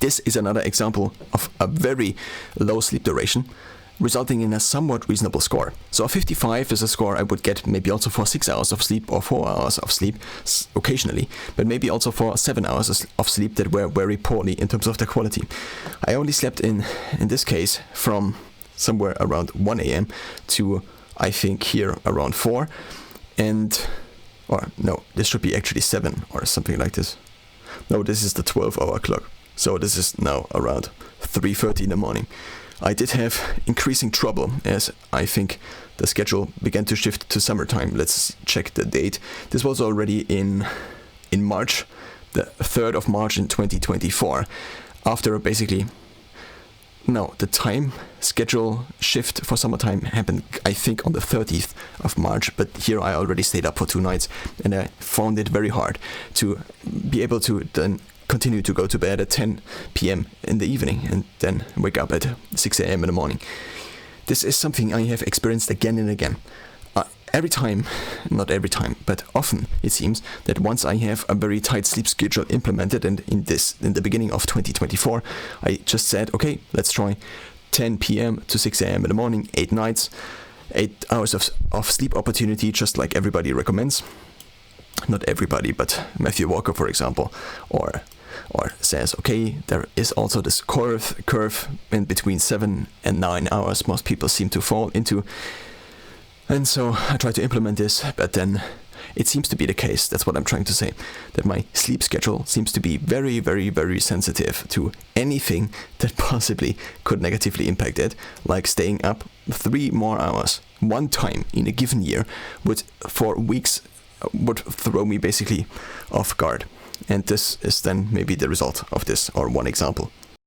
This is another example of a very low sleep duration, resulting in a somewhat reasonable score. So a 55 is a score I would get maybe also for 6 hours of sleep or 4 hours of sleep occasionally, but maybe also for 7 hours of sleep that were very poorly in terms of the quality. I only slept in this case from somewhere around 1 a.m. to I think here around 4, or no, this should be actually 7 or something like this. No, this is the 12-hour clock. So this is now around 3:30 in the morning. I did have increasing trouble as I think the schedule began to shift to summertime. Let's check the date. This was already in March, the 3rd of March in 2024. After basically, no, the time schedule shift for summertime happened, I think, on the 30th of March. But here I already stayed up for 2 nights, and I found it very hard to be able to then continue to go to bed at 10 p.m. in the evening and then wake up at 6 a.m. in the morning. This is something I have experienced again and again. Every time, not every time, but often it seems that once I have a very tight sleep schedule implemented, and in the beginning of 2024, I just said, okay, let's try 10 p.m. to 6 a.m. in the morning, 8 nights, 8 hours of sleep opportunity, just like everybody recommends. Not everybody, but Matthew Walker, for example, or says, okay, there is also this curve in between 7 and 9 hours most people seem to fall into. And so I try to implement this, but then it seems to be the case, that's what I'm trying to say, that my sleep schedule seems to be very, very, very sensitive to anything that possibly could negatively impact it, like staying up 3 more hours one time in a given year for weeks would throw me basically off guard. And this is then maybe the result of this, or one example.